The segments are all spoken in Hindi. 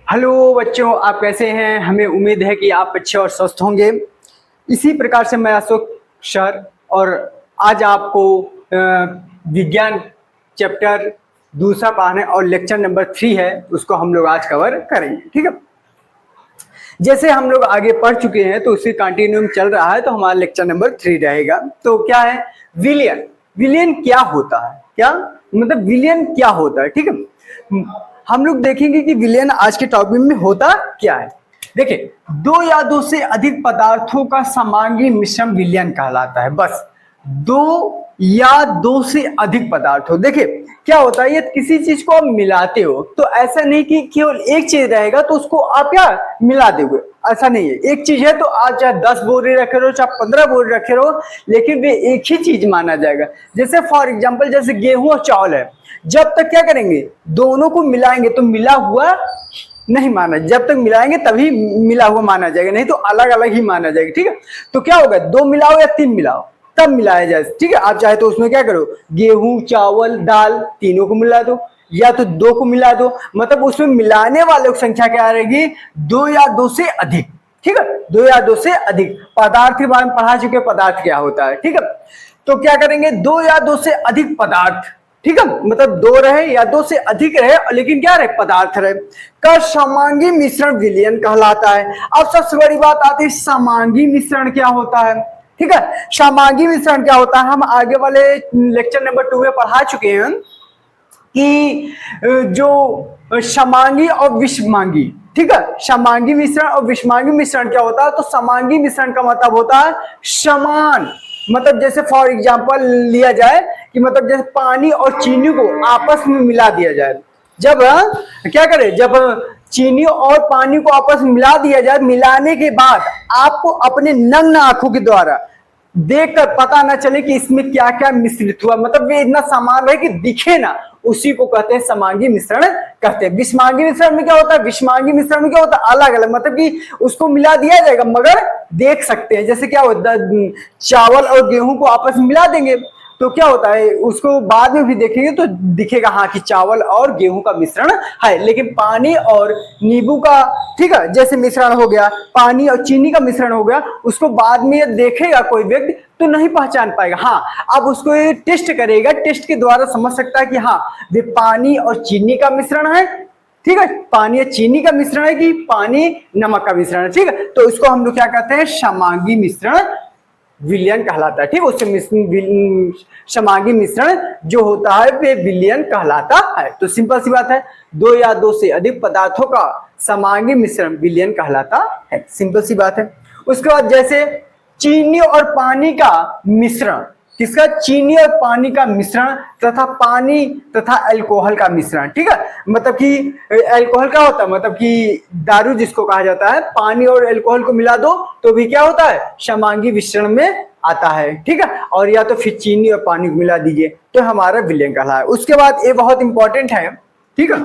हेलो बच्चों, आप कैसे हैं? हमें उम्मीद है कि आप अच्छे और स्वस्थ होंगे। इसी प्रकार से मैं अशोक सर और आज आपको विज्ञान चैप्टर दूसरा पढ़ाने और लेक्चर नंबर 3 है, उसको हम लोग आज कवर करेंगे। ठीक है, जैसे हम लोग आगे पढ़ चुके हैं तो उसी कंटिन्यूम चल रहा है, तो हमारा लेक्चर नंबर 3 रहेगा। तो क्या है विलियन? विलियन क्या होता है? क्या मतलब विलियन क्या होता है? ठीक है, हम लोग देखेंगे कि विलियन आज के टॉपिक में होता क्या है। देखिए, दो या दो से अधिक पदार्थों का समांगी मिश्रण विलियन कहलाता है। बस दो या दो से अधिक पदार्थ हो। देखिए क्या होता है, ये किसी चीज को आप मिलाते हो तो ऐसा नहीं कि केवल एक चीज रहेगा तो उसको आप क्या मिला दोगे, ऐसा नहीं है। एक चीज है तो आज चाहे 10 बोरे रखे रहो चाहे 15 बोरे रखे रहो, लेकिन वे एक ही चीज माना जाएगा। जैसे फॉर एग्जाम्पल जैसे गेहूं और चावल है, जब तक क्या करेंगे दोनों को मिलाएंगे तो मिला हुआ नहीं माना, जब तक मिलाएंगे तभी मिला हुआ माना जाएगा, नहीं तो अलग अलग ही माना जाएगा। ठीक है, तो क्या होगा, दो मिलाओ या तीन मिलाओ तब मिलाया जाए। ठीक है, आप चाहे तो उसमें क्या करो, गेहूं चावल दाल तीनों को मिला दो या तो दो को मिला दो, मतलब उसमें मिलाने वालों की संख्या क्या रहेगी, दो या दो से अधिक। ठीक है, दो या दो से अधिक। पदार्थ के बारे में पढ़ा चुके, पदार्थ क्या होता है। ठीक है, तो क्या करेंगे, दो या दो से अधिक पदार्थ। ठीक है, मतलब दो रहे या दो से अधिक रहे लेकिन क्या रहे, पदार्थ रहे, का समांगी मिश्रण विलयन कहलाता है। अब सबसे बड़ी बात आती है समांगी मिश्रण क्या होता है। ठीक है, समांगी मिश्रण क्या होता है, हम आगे वाले लेक्चर नंबर 2 में पढ़ा चुके हैं कि जो समांगी और विषमांगी, ठीक है, समांगी मिश्रण और विषमांगी मिश्रण क्या होता है, तो समांगी मिश्रण का मतलब होता है समान। मतलब जैसे फॉर एग्जांपल लिया जाए कि मतलब जैसे पानी और चीनी को आपस में मिला दिया जाए, जब क्या करें, जब चीनी और पानी को आपस में मिला दिया जाए, मिलाने के बाद आपको अपने नग्न आंखों के द्वारा देखकर पता ना चले कि इसमें क्या क्या मिश्रित हुआ, मतलब वे इतना समान रहे कि दिखे ना, उसी को कहते हैं समांगी मिश्रण कहते हैं। विषमांगी मिश्रण में क्या होता है, विषमांगी मिश्रण में क्या होता है, अलग अलग, मतलब कि उसको मिला दिया जाएगा मगर देख सकते हैं। जैसे क्या होता है, चावल और गेहूं को आपस में मिला देंगे तो क्या होता है, उसको बाद में भी देखेंगे तो दिखेगा हाँ कि चावल और गेहूं का मिश्रण है। लेकिन पानी और नींबू का, ठीक है, जैसे मिश्रण हो गया, पानी और चीनी का मिश्रण हो गया, उसको बाद में देखेगा कोई व्यक्ति तो नहीं पहचान पाएगा। हाँ, अब उसको ये टेस्ट करेगा, टेस्ट के द्वारा समझ सकता है कि हाँ वे पानी और चीनी का मिश्रण है। ठीक है, पानी और चीनी का मिश्रण है कि पानी नमक का मिश्रण है। ठीक है, तो इसको हम लोग क्या कहते हैं, समांगी मिश्रण विलयन कहलाता है। ठीक, उससे समांगी मिश्रण जो होता है वे विलयन कहलाता है। तो सिंपल सी बात है, दो या दो से अधिक पदार्थों का समांगी मिश्रण विलयन कहलाता है, सिंपल सी बात है। उसके बाद जैसे चीनी और पानी का मिश्रण, किसका, चीनी और पानी का मिश्रण तथा पानी तथा अल्कोहल का मिश्रण। ठीक है, मतलब कि अल्कोहल क्या होता है, मतलब कि दारू जिसको कहा जाता है, पानी और अल्कोहल को मिला दो तो भी क्या होता है, समांगी मिश्रण में आता है। ठीक है, और या तो फिर चीनी और पानी को मिला दीजिए तो हमारा विलयन कहलाता है। उसके बाद ये बहुत इंपॉर्टेंट है, ठीक है,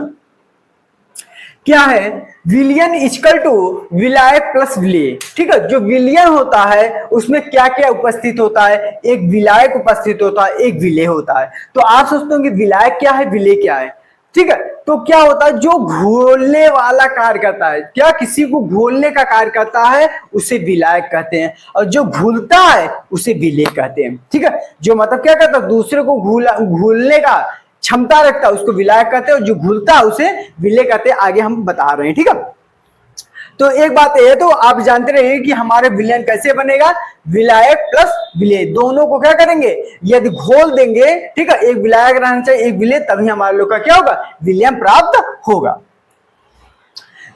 क्या है, विलयन इक्वल टू विलाय प्लस विलेय। ठीक है, जो विलयन होता है उसमें क्या क्या उपस्थित होता है, एक विलायक उपस्थित होता है, एक विलेय होता है। तो आप सोचते होंगे विलायक क्या है, विलेय क्या है। ठीक है, तो क्या होता है, जो घोलने वाला कार्य करता है, क्या किसी को घोलने का कार्य करता है उसे विलायक कहते हैं, और जो घुलता है उसे विलेय कहते हैं। ठीक है, जो मतलब क्या करता है, दूसरे को घुलने का क्षमता रखता है उसको विलायक कहते हैं, और जो घुलता है उसे विलेय कहते हैं। आगे हम बता रहे हैं। ठीक है, तो एक बात है, तो आप जानते रहिए कि हमारे विलयन कैसे बनेगा, विलायक प्लस विलेय, दोनों को क्या करेंगे, यदि घोल देंगे, ठीक है, एक विलायक रहना चाहिए एक विलेय, तभी हमारे लोग का क्या होगा, विलयन प्राप्त होगा।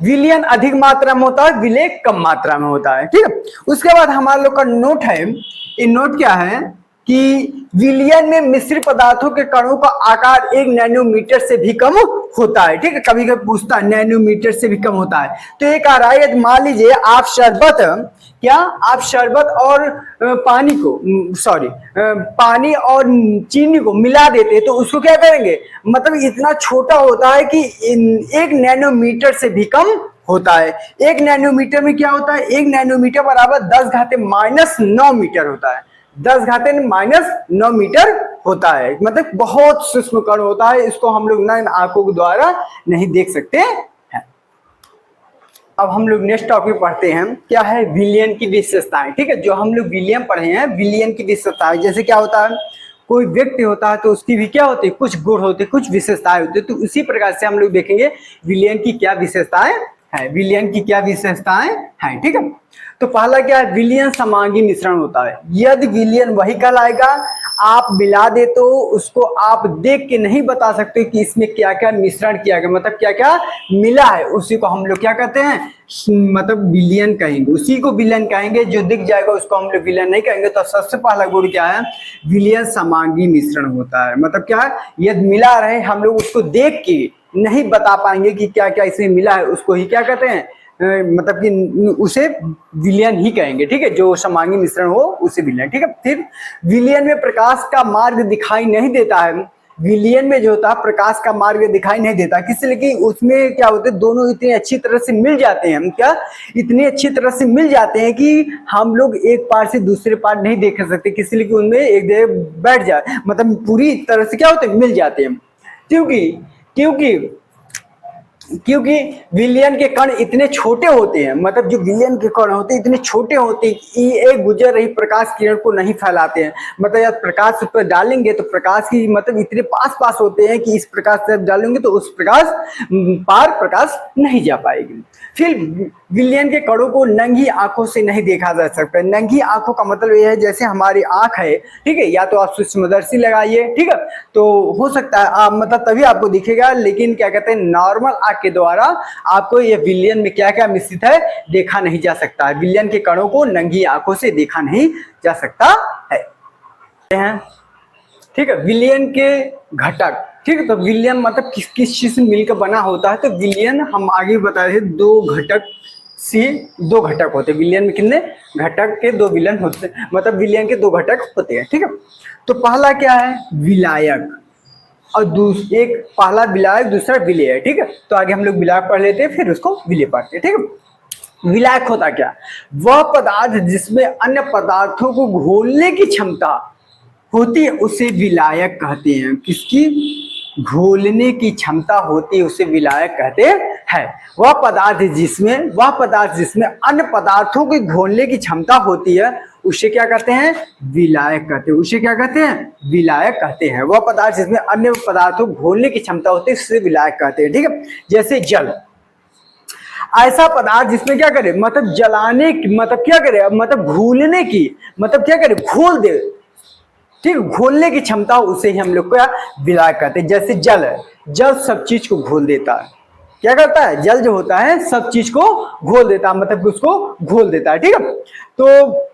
विलयन अधिक मात्रा में होता है, विलेय कम मात्रा में होता है। ठीक है, उसके बाद हमारे लोग का नोट है, ये नोट क्या है कि विलयन में मिश्रित पदार्थों के कणों का आकार 1 नैनोमीटर से भी कम होता है। ठीक है, कभी कभी पूछता है नैनोमीटर से भी कम होता है, तो एक आ रहा है, मान लीजिए आप शरबत, क्या आप शरबत और पानी को, सॉरी, पानी और चीनी को मिला देते तो उसको क्या करेंगे, मतलब इतना छोटा होता है कि 1 नैनोमीटर से भी कम होता है। 1 नैनोमीटर में क्या होता है, 1 नैनोमीटर बराबर 10⁻⁹ मीटर होता है, 10⁻⁹ मीटर होता है, मतलब बहुत सूक्ष्म कण होता है, इसको हम लोग नग्न आंखों के द्वारा नहीं देख सकते हैं। अब हम लोग नेक्स्ट टॉपिक पढ़ते हैं, क्या है विलियन की विशेषताएं। ठीक है, जो हम लोग विलियन पढ़े हैं, विलियन की विशेषताएं, जैसे क्या होता है, कोई व्यक्ति होता है तो उसकी भी क्या होती है, कुछ गुण होते, कुछ विशेषताएं होती है। तो उसी प्रकार से हम लोग देखेंगे विलियन की क्या विशेषताएं है, विलियन की क्या विशेषताएं हैं। ठीक है, तो पहला क्या है, विलियन समांगी मिश्रण होता है। यदि विलियन वही कहलाएगा, आप मिला दे तो उसको आप देख के नहीं बता सकते कि इसमें क्या क्या मिश्रण किया गया, मतलब क्या क्या मिला है, उसी को हम लोग क्या कहते हैं, मतलब विलियन कहेंगे, उसी को विलियन कहेंगे। जो दिख जाएगा उसको हम लोग विलियन नहीं कहेंगे। तो सबसे पहला गुण क्या है, विलियन समांगी मिश्रण होता है। मतलब क्या है, यदि मिला रहे हम लोग उसको देख के नहीं बता पाएंगे कि क्या क्या इसमें मिला है, उसको ही क्या कहते हैं, मतलब कि उसे विलियन ही कहेंगे। ठीक है, जो समांगी मिश्रण हो उसे विलियन। ठीक है, फिर विलियन में प्रकाश का मार्ग दिखाई नहीं देता है। विलियन में जो होता है प्रकाश का मार्ग दिखाई नहीं देता, किस लिए कि उसमें क्या होते हैं, दोनों इतनी अच्छी तरह से मिल जाते हैं। क्या इतनी अच्छी तरह से मिल जाते हैं कि हम लोग एक पार्ट से दूसरे पार्ट नहीं देख सकते, किस लिए कि उनमें एक जगह बैठ जाए, मतलब पूरी तरह से क्या होते हैं, मिल जाते हैं। क्योंकि विलियन के कण इतने छोटे होते हैं, मतलब जो विलियन के कण होते हैं इतने छोटे होते हैं कि एक गुजर रही प्रकाश किरण को नहीं फैलाते हैं। मतलब जब प्रकाश उस पर डालेंगे तो प्रकाश की मतलब इतने पास पास होते हैं कि इस प्रकाश से डालेंगे तो उस प्रकाश पार प्रकाश नहीं जा पाएगी। फिर विलियन के कणों को नंगी आंखों से नहीं देखा जा सकता। नंगी आंखों का मतलब यह है जैसे हमारी आंख है, ठीक है, या तो आप सूक्ष्मदर्शी लगाइए, ठीक है, तो हो सकता है आप मतलब तभी आपको दिखेगा, लेकिन क्या कहते हैं नॉर्मल आंख के द्वारा आपको ये विलियन में क्या क्या मिश्रित है देखा नहीं जा सकता है। विलियन के कणों को नंगी आंखों से देखा नहीं जा सकता है। ठीक है, विलियन के घटक, ठीक है, तो विलियन मतलब किस किस चीज से मिलकर बना होता है। तो विलियन हम आगे बता रहे दो घटक होते हैं। विलियन में कितने घटक के, दो विलियन होते हैं, मतलब विलियन के दो घटक होते हैं। ठीक है, तो पहला क्या है, विलायक, और एक पहला विलायक दूसरा विलेय। ठीक है, तो आगे हम लोग विलायक पढ़ लेते हैं फिर उसको विलेय पढ़ते हैं। ठीक है, विलायक होता क्या, वह पदार्थ जिसमें अन्य पदार्थों को घोलने की क्षमता होती है उसे विलायक कहते हैं। किसकी घोलने की क्षमता होती है उसे विलायक कहते हैं। वह पदार्थ जिसमें अन्य पदार्थों की घोलने की क्षमता होती है उसे क्या कहते हैं, विलायक कहते हैं। उसे क्या कहते हैं, विलायक कहते हैं। वह पदार्थ जिसमें अन्य पदार्थों को घोलने की क्षमता होती है उसे विलायक कहते हैं। ठीक है, जैसे जल, ऐसा पदार्थ जिसमें क्या करे, मतलब जलाने की, मतलब क्या करे, मतलब घोलने की, मतलब क्या करे, घोल दे, ठीक, घोलने की क्षमता, उसे ही हम लोग क्या विलायक कहते हैं। जैसे जल है, जल सब चीज को घोल देता है। क्या करता है, जल जो होता है सब चीज को घोल देता है, मतलब उसको घोल देता है। ठीक है, तो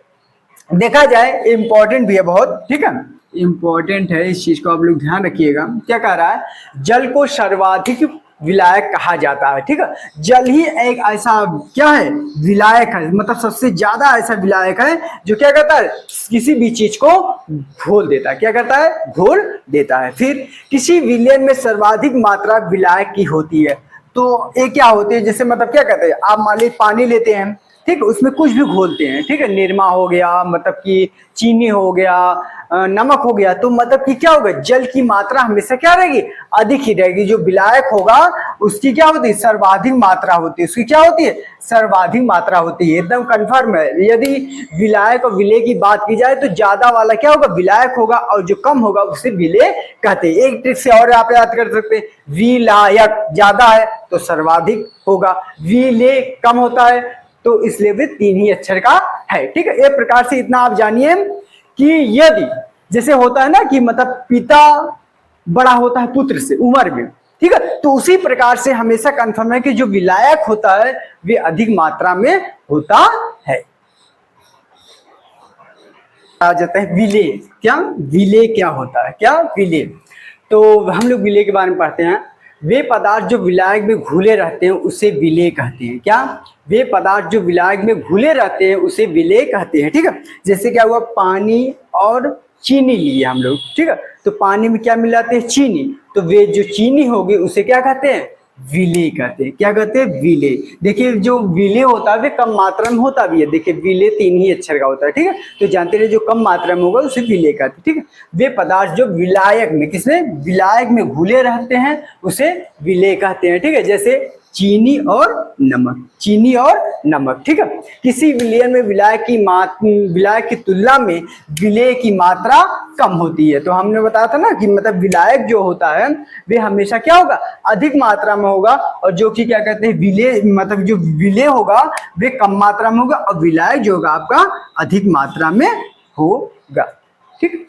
देखा जाए इंपॉर्टेंट भी है बहुत, ठीक है, इंपॉर्टेंट है, इस चीज को आप लोग ध्यान रखिएगा। क्या कह रहा है, जल को सर्वाधिक विलायक कहा जाता है। ठीक है, जल ही एक ऐसा क्या है, विलायक है, मतलब सबसे ज्यादा ऐसा विलायक है जो क्या करता है, किसी भी चीज को घोल देता है। क्या करता है, घोल देता है। फिर किसी विलयन में सर्वाधिक मात्रा विलायक की होती है। तो ये क्या होती है, जैसे मतलब क्या कहते हैं, आप मान लीजिए पानी लेते हैं, ठीक है, उसमें कुछ भी घोलते हैं, ठीक है, निरमा हो गया, मतलब कि चीनी हो गया, नमक हो गया, तो मतलब कि क्या होगा, जल की मात्रा हमेशा क्या रहेगी, अधिक ही रहेगी। जो विलायक होगा उसकी क्या होती है, सर्वाधिक मात्रा होती है। उसकी क्या होती है, सर्वाधिक मात्रा होती है, एकदम कंफर्म है। यदि विलायक और विलेय की बात की जाए तो ज्यादा वाला क्या होगा, विलायक होगा, और जो कम होगा उसे विलेय कहते हैं। एक ट्रिक से और आप याद कर सकते हैं, विलायक ज्यादा है तो सर्वाधिक होगा, विलेय कम होता है तो इसलिए भी तीन ही अक्षर का है। ठीक है, एक प्रकार से इतना आप जानिए कि यदि जैसे होता है ना कि मतलब पिता बड़ा होता है पुत्र से उम्र में, ठीक है, तो उसी प्रकार से हमेशा कंफर्म है कि जो विलायक होता है वे अधिक मात्रा में होता है। आ जाता है विलेय। क्या विलेय क्या होता है, क्या विलेय, तो हम लोग विलेय के बारे में पढ़ते हैं। वे पदार्थ जो विलायक में घुले रहते हैं उसे विलेय कहते हैं। क्या, वे पदार्थ जो विलायक में घुले रहते हैं उसे विलेय कहते हैं। ठीक है, जैसे क्या हुआ, पानी और चीनी लिए हम लोग, ठीक है, तो पानी में क्या मिलाते हैं, चीनी, तो वे जो चीनी होगी उसे क्या कहते हैं, विलेय कहते हैं। क्या कहते हैं, विलेय। देखिए जो विलेय होता है वे कम मात्रा में होता भी है। देखिए विलेय तीन ही अक्षर का होता है। ठीक है, तो जानते रहे जो कम मात्रा में होगा उसे विलेय कहते हैं। ठीक है, वे पदार्थ जो विलायक में, किसमें, विलायक में घुले रहते हैं उसे विलेय कहते हैं। ठीक है, जैसे चीनी और नमक, चीनी और नमक, ठीक है। किसी विलयन में विलायक की तुलना में विलेय की मात्रा कम होती है। तो हमने बताया था ना कि मतलब विलायक जो होता है वे हमेशा क्या होगा, अधिक मात्रा में होगा, और जो कि क्या कहते हैं विलेय, मतलब जो विलेय होगा वे कम मात्रा में होगा, और विलायक जो होगा आपका अधिक मात्रा में होगा, ठीक।